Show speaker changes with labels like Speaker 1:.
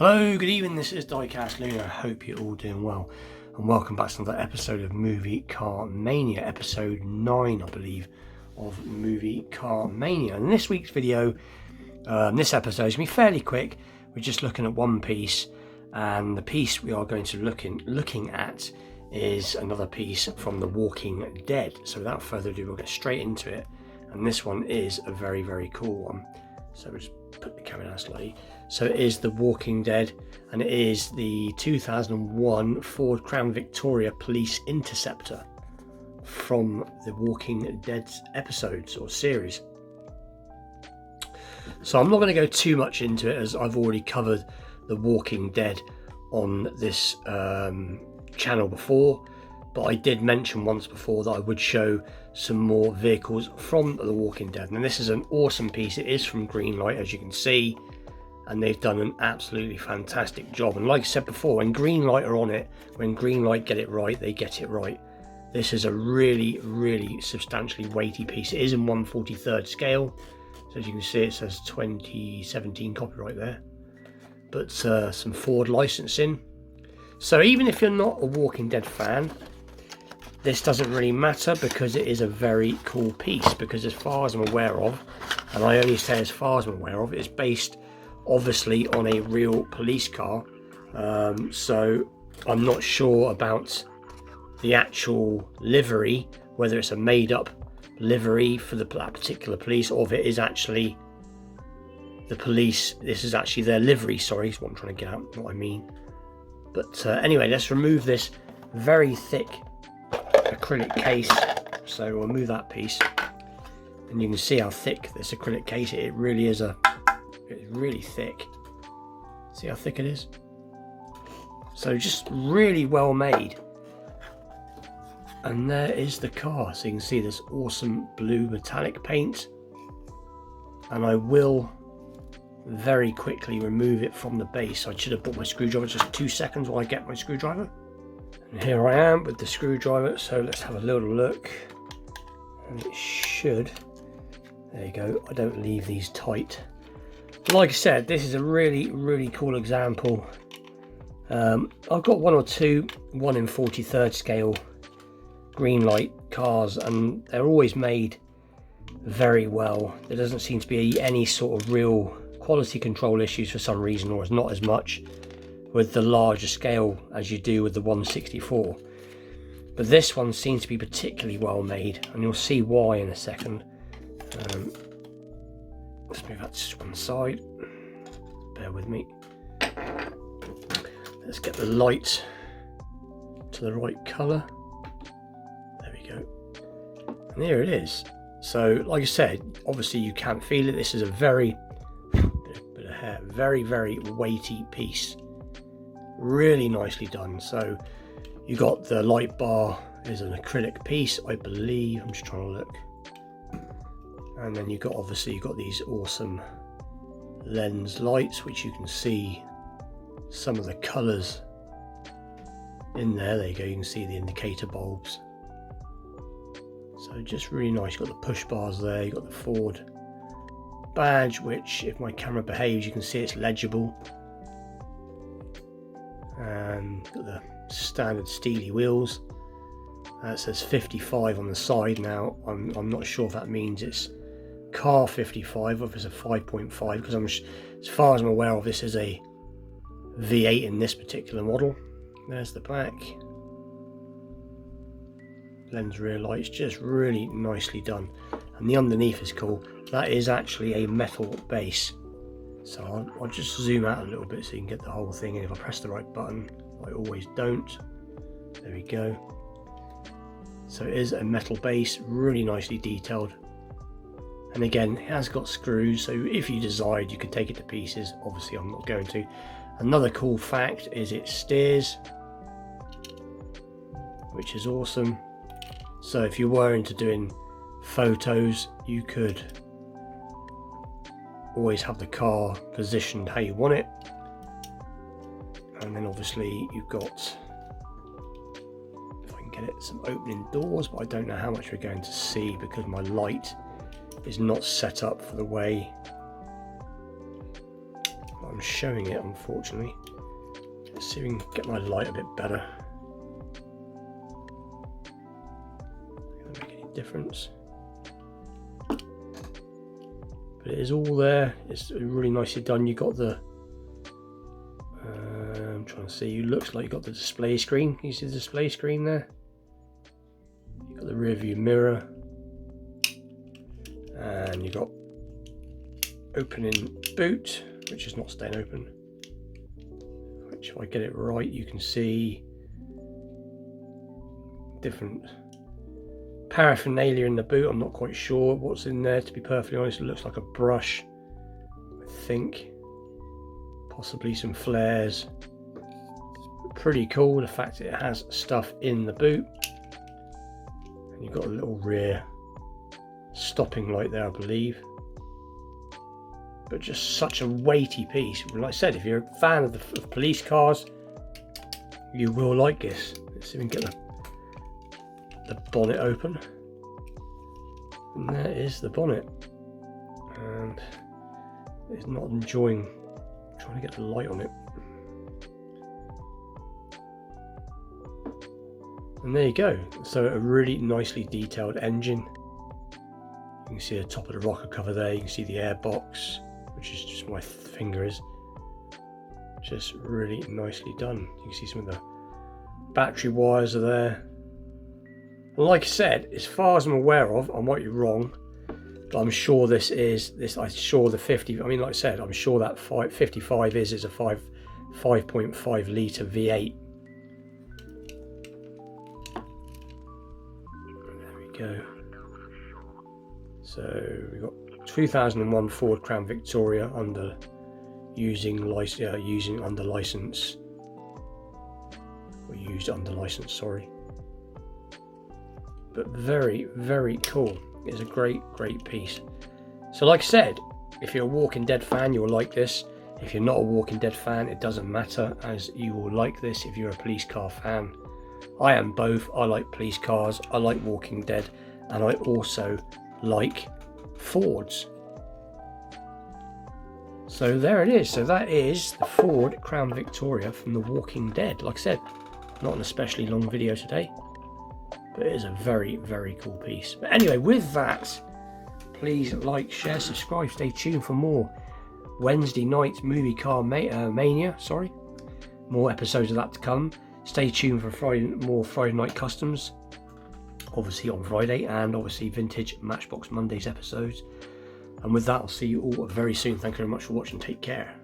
Speaker 1: Hello, good evening, this is Diecast Luna. I hope you're all doing well and welcome back to another episode of Movie Car Mania, episode 9 I believe of Movie Car Mania. And in this week's video, this episode is going to be fairly quick. We're just looking at one piece, and the piece we are going to looking at is another piece from The Walking Dead. So without further ado, we'll get straight into it, and this one is a very, very cool one. So we'll just put the camera down slightly. So it is The Walking Dead, and it is the 2001 Ford Crown Victoria Police Interceptor from The Walking Dead episodes or series. So I'm not going to go too much into it, as I've already covered The Walking Dead on this channel before, but I did mention once before that I would show some more vehicles from The Walking Dead. And this is an awesome piece. It is from Greenlight, as you can see, and they've done an absolutely fantastic job. And like I said before, when Greenlight are on it, when Greenlight get it right, they get it right. This is a really, really substantially weighty piece. It is in 1/43 scale, so as you can see it says 2017 copyright there, but some Ford licensing. So even if you're not a Walking Dead fan, this doesn't really matter, because it is a very cool piece. Because as far as I'm aware of, and I only say as far as I'm aware of, it's based obviously on a real police car. So I'm not sure about the actual livery, whether it's a made-up livery for that particular police, or if it is actually the police. This is actually their livery, sorry, is what I'm trying to get at, what I mean. But anyway, let's remove this very thick acrylic case. So we'll move that piece, and you can see how thick this acrylic case is. It really is it's really thick. See how thick it is? So just really well made. And there is the car. So you can see this awesome blue metallic paint, and I will very quickly remove it from the base. I should have brought my screwdriver. Just 2 seconds while I get my screwdriver. And here I am with the screwdriver, so let's have a little look. And it should, there you go, I don't leave these tight. Like I said, this is a really, really cool example. I've got one or two 1 in 43rd scale Greenlight cars, and they're always made very well. There doesn't seem to be any sort of real quality control issues for some reason, or it's not as much with the larger scale as you do with the 164. But this one seems to be particularly well made, and you'll see why in a second. Let's move that to one side. Bear with me. Let's get the light to the right colour. There we go. And here it is. So, like I said, obviously you can't feel it. This is a very, bit of hair, very, very weighty piece. Really nicely done. So you got the light bar is an acrylic piece, I believe. I'm just trying to look. And then you've got these awesome lens lights, which you can see some of the colours in there. There you go, you can see the indicator bulbs. So just really nice. You've got the push bars there, you've got the Ford badge, which if my camera behaves you can see it's legible. And got the standard steely wheels. It says 55 on the side. Now I'm not sure if that means it's car 55 or if it's a 5.5, because as far as I'm aware of, this is a V8 in this particular model. There's the back. Lens rear lights, just really nicely done. And the underneath is cool. That is actually a metal base. So I'll just zoom out a little bit so you can get the whole thing. And if I press the right button, I always don't. There we go. So it is a metal base, really nicely detailed. And again, it has got screws, so if you desired you could take it to pieces. Obviously I'm not going to. Another cool fact is it steers, which is awesome. So if you were into doing photos, you could always have the car positioned how you want it. And then obviously you've got, if I can get it, some opening doors, but I don't know how much we're going to see because my light is not set up for the way I'm showing it, unfortunately. Let's see if we can get my light a bit better. Doesn't make any difference. But it is all there. It's really nicely done. You got the I'm trying to see. It looks like you got the display screen. Can you see the display screen there? You got the rear view mirror, and you got opening boot, which is not staying open. Which, if I get it right, you can see different paraphernalia in the boot. I'm not quite sure what's in there, to be perfectly honest. It looks like a brush, I think, possibly some flares. Pretty cool, the fact that it has stuff in the boot. And you've got a little rear stopping light there, I believe. But just such a weighty piece. Like I said, if you're a fan of police cars, you will like this. Let's see if we can get the bonnet open. And there is the bonnet. And it's not enjoying trying to get the light on it. And there you go. So a really nicely detailed engine. You can see the top of the rocker cover there. You can see the air box, which is just my finger is. Just really nicely done. You can see some of the battery wires are there. And like I said, as far as I'm aware of, I might be wrong, but I'm sure I'm sure the 50. I mean, like I said, I'm sure that 55 is a 5.5 litre V8. Go. So we've got 2001 Ford Crown Victoria under using under license, or used under license, sorry. But very, very cool. It's a great piece. So like I said, if you're a Walking Dead fan, you'll like this. If you're not a Walking Dead fan, it doesn't matter, as you will like this if you're a police car fan. I am both. I like police cars, I like Walking Dead, and I also like Fords. So there it is. So that is the Ford Crown Victoria from The Walking Dead. Like I said, not an especially long video today, but it is a very, very cool piece. But anyway, with that, please like, share, subscribe, stay tuned for more Wednesday night movie car mania. More episodes of that to come. Stay tuned for more Friday Night Customs, obviously on Friday, and obviously Vintage Matchbox Mondays episodes. And with that, I'll see you all very soon. Thank you very much for watching. Take care.